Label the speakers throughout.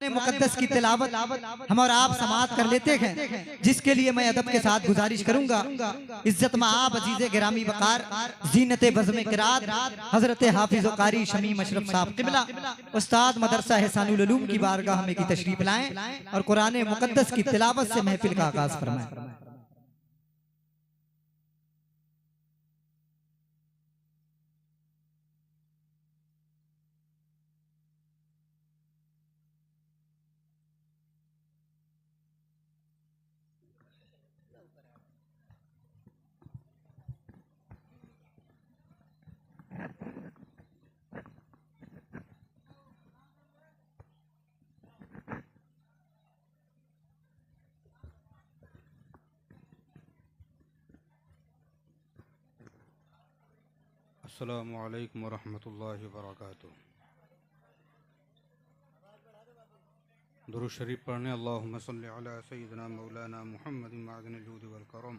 Speaker 1: मुकद्दस की तिलावत हम और आप समाअत कर लेते हैं, जिसके लिए मैं अदब के साथ गुजारिश करूंगा। इज्जत माब अजीज़े गिरामी वकार जीनत बज़्म क़िरात हज़रत हाफिज़ व कारी शमीम अशरफ साहब क़िबला उस्ताद मदरसा एहसानुल उलूम की बारगाह में की तशरीफ लाएं और कुरान मुकद्दस की तिलावत से महफिल का आगाज़ फरमाएं।
Speaker 2: अस्सलामु अलैकुम वरहमतुल्लाहि वबरकातुहू। दुरूद शरीफ पढ़ने अल्लाहुम्मा सल्लि अला सय्यिदिना मौलाना मुहम्मदिन मअदनिल जूद वल करम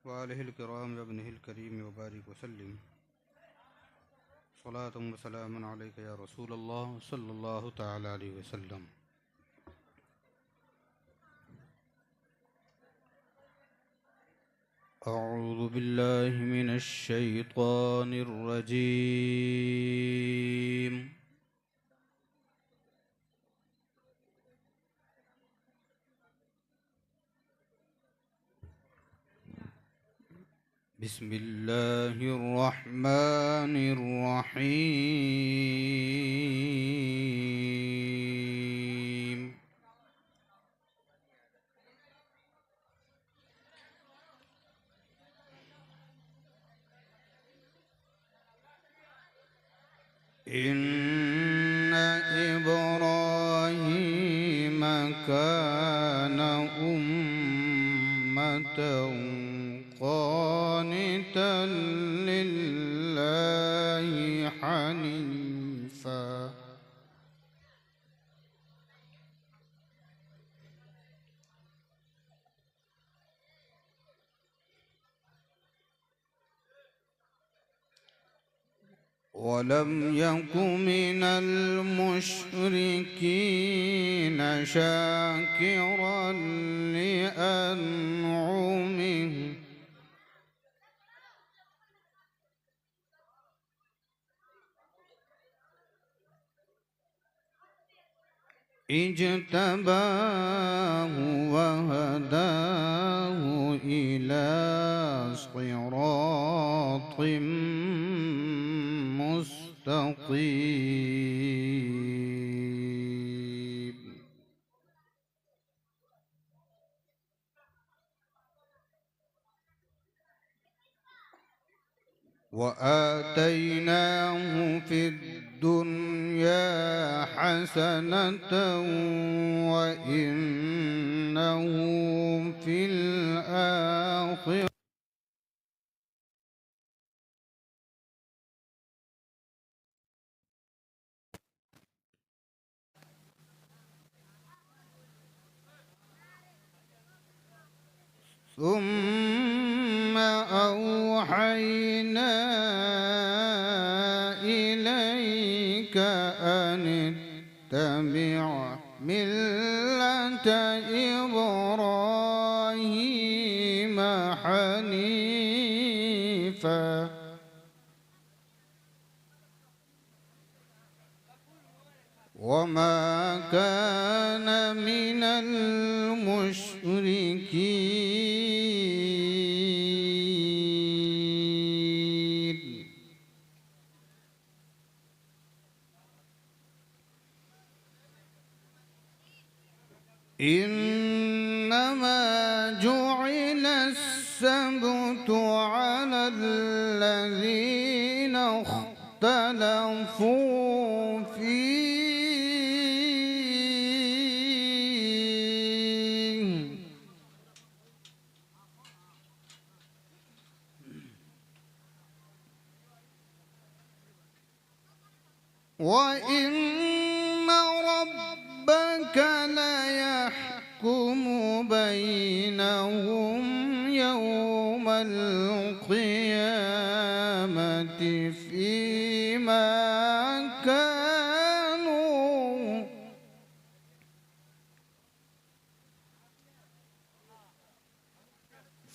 Speaker 2: व आलिहिल किराम व इब्निहिल करीम व बारिक वसल्लिम सलातुन व सलामुन अलैका या रसूलल्लाह सल्लल्लाहु तआला अलैहि वसल्लम। अऊज़ु बिल्लाहि मिनश शैतानिर रजीम। बिस्मिल्लाहिर रहमानिर रहीम। इन्न इब्राहीम कान उम्मतन क़ानितन लिल्लाहि हनीफ़ा वलम यकु मिनल मुश्रिकीन शाकिरन लिअनउमिहि इज्तबाहु वहदाहु इला सिरातिम मुस्तक़ीम। वआतैनाहु फिद्दुन्या हसनतन वइन्नहु फिल आखिरति ثم أوحينا إليك أن اتبع ملة إبراهيم حنيفا وما كان من المشركين. إنما جعل السبت على الذين اختلفوا فيه وإن ربك ليحكم بينهم يوم القيامة فيما كانوا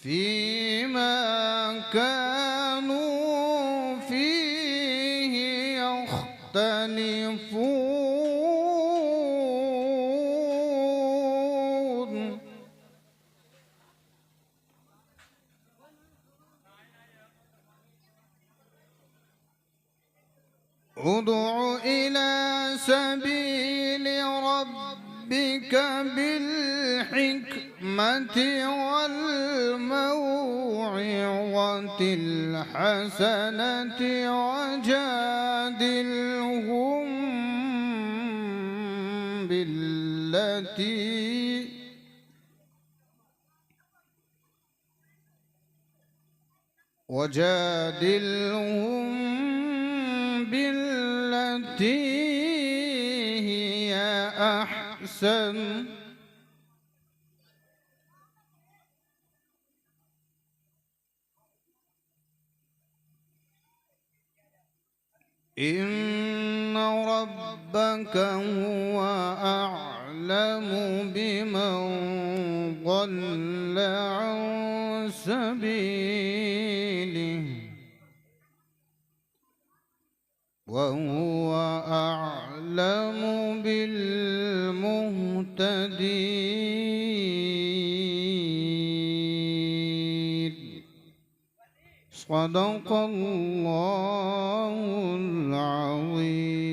Speaker 2: فيما كانوا فيه يختلفون ادع إلى سبيل ربك بالحكمة والموعظة الحسنة وجادلهم بالتي هي أحسن إن ربك هو أعلم بمن ضل عن سبيله وهو أعلم بالمهتدين صدق الله العظيم.